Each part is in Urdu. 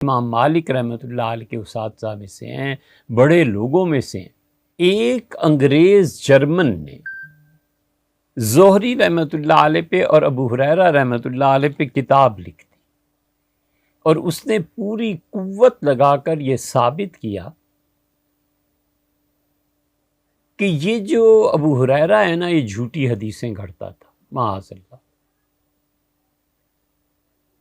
امام مالک رحمۃ اللہ علیہ کے اساتذہ میں سے ہیں، بڑے لوگوں میں سے ہیں۔ ایک انگریز جرمن نے زہری رحمۃ اللہ علیہ پہ اور ابو ہریرہ رحمۃ اللہ علیہ پہ کتاب لکھ دی، اور اس نے پوری قوت لگا کر یہ ثابت کیا کہ یہ جو ابو ہریرہ ہے نا، یہ جھوٹی حدیثیں گھڑتا تھا، معاذ اللہ۔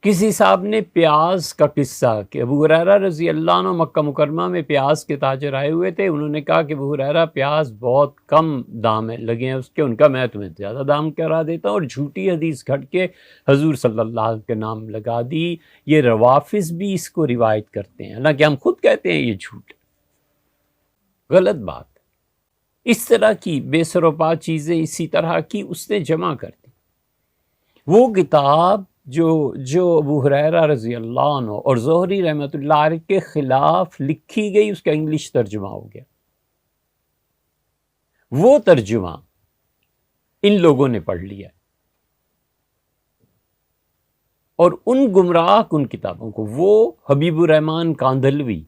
کسی صاحب نے پیاز کا قصہ کہ ابو ہریرہ رضی اللہ عنہ مکہ مکرمہ میں پیاز کے تاجر آئے ہوئے تھے، انہوں نے کہا کہ ابو ہریرہ پیاز بہت کم دام ہے لگے ہیں اس کے، ان کا میں تمہیں زیادہ دام کرا دیتا ہوں، اور جھوٹی حدیث گھڑ کے حضور صلی اللہ علیہ وسلم کے نام لگا دی۔ یہ روافظ بھی اس کو روایت کرتے ہیں، حالانکہ ہم خود کہتے ہیں یہ جھوٹ ہے، غلط بات۔ اس طرح کی بے سر و پا چیزیں اسی طرح کی اس نے جمع کر دی۔ وہ کتاب جو ابو ہریرہ رضی اللہ عنہ اور زہری رحمۃ اللہ علیہ کے خلاف لکھی گئی، اس کا انگلش ترجمہ ہو گیا۔ وہ ترجمہ ان لوگوں نے پڑھ لیا، اور ان گمراہ کن کتابوں کو، وہ حبیب الرحمن کاندھلوی،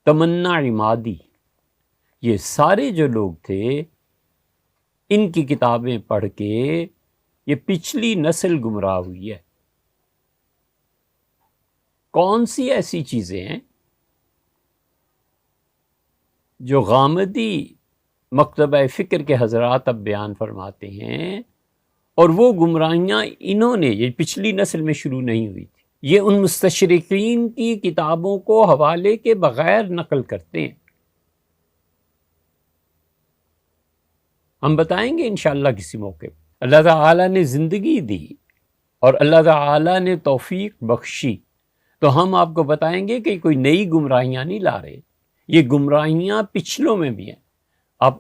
تمنا عمادی، یہ سارے جو لوگ تھے، ان کی کتابیں پڑھ کے یہ پچھلی نسل گمراہ ہوئی ہے۔ کون سی ایسی چیزیں ہیں جو غامدی مکتبہ فکر کے حضرات اب بیان فرماتے ہیں، اور وہ گمراہیاں انہوں نے، یہ پچھلی نسل میں شروع نہیں ہوئی تھی، یہ ان مستشرقین کی کتابوں کو حوالے کے بغیر نقل کرتے ہیں۔ ہم بتائیں گے انشاءاللہ کسی موقع پہ۔ اللہ تعالیٰ نے زندگی دی اور اللہ تعالیٰ نے توفیق بخشی، تو ہم آپ کو بتائیں گے کہ کوئی نئی گمراہیاں نہیں لا رہے، یہ گمراہیاں پچھلوں میں بھی ہیں۔ آپ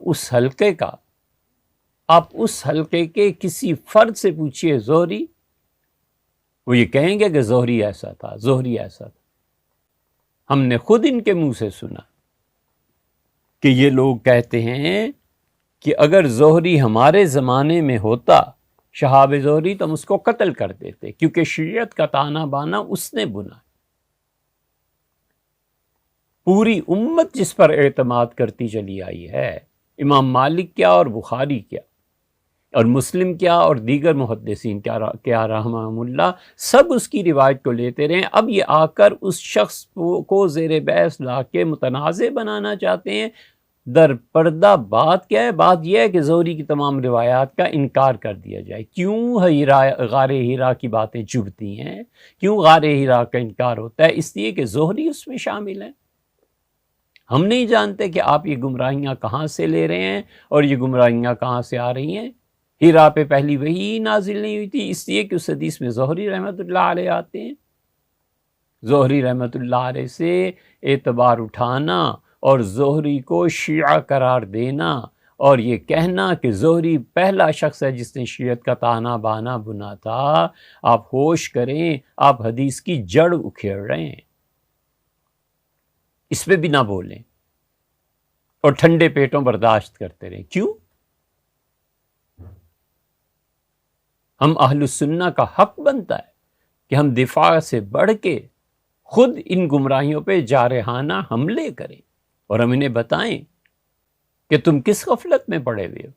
اس حلقے کے کسی فرد سے پوچھئے زہری، وہ یہ کہیں گے کہ زہری ایسا تھا، زہری ایسا تھا۔ ہم نے خود ان کے منہ سے سنا کہ یہ لوگ کہتے ہیں کہ اگر زہری ہمارے زمانے میں ہوتا، شہاب زہری، تو ہم اس کو قتل کر دیتے، کیونکہ شریعت کا تانا بانا اس نے بنا۔ پوری امت جس پر اعتماد کرتی چلی آئی ہے، امام مالک کیا اور بخاری کیا اور مسلم کیا اور دیگر محدثین کیا رحمہم اللہ، سب اس کی روایت کو لیتے رہے۔ اب یہ آ کر اس شخص کو زیر بحث لا کے متنازع بنانا چاہتے ہیں۔ در پردہ بات کیا ہے؟ بات یہ ہے کہ زہری کی تمام روایات کا انکار کر دیا جائے۔ کیوں غار ہیرا کی باتیں چبھتی ہیں؟ کیوں غار ہیرا کا انکار ہوتا ہے؟ اس لیے کہ زہری اس میں شامل ہیں۔ ہم نہیں جانتے کہ آپ یہ گمراہیاں کہاں سے لے رہے ہیں اور یہ گمراہیاں کہاں سے آ رہی ہیں۔ ہیرا پہ پہلی وحی نازل نہیں ہوئی تھی، اس لیے کہ اس حدیث میں زہری رحمۃ اللہ علیہ آتے ہیں۔ زہری رحمۃ اللہ علیہ سے اعتبار اٹھانا اور زہری کو شیعہ قرار دینا اور یہ کہنا کہ زہری پہلا شخص ہے جس نے شیعت کا تانا بانا بنا تھا، آپ ہوش کریں، آپ حدیث کی جڑ اکھیڑ رہے ہیں۔ اس پہ بھی نہ بولیں اور ٹھنڈے پیٹوں برداشت کرتے رہیں۔ کیوں؟ ہم اہل السنہ کا حق بنتا ہے کہ ہم دفاع سے بڑھ کے خود ان گمراہیوں پہ جارحانہ حملے کریں، اور ہم انہیں بتائیں کہ تم کس غفلت میں پڑے ہوئے ہو۔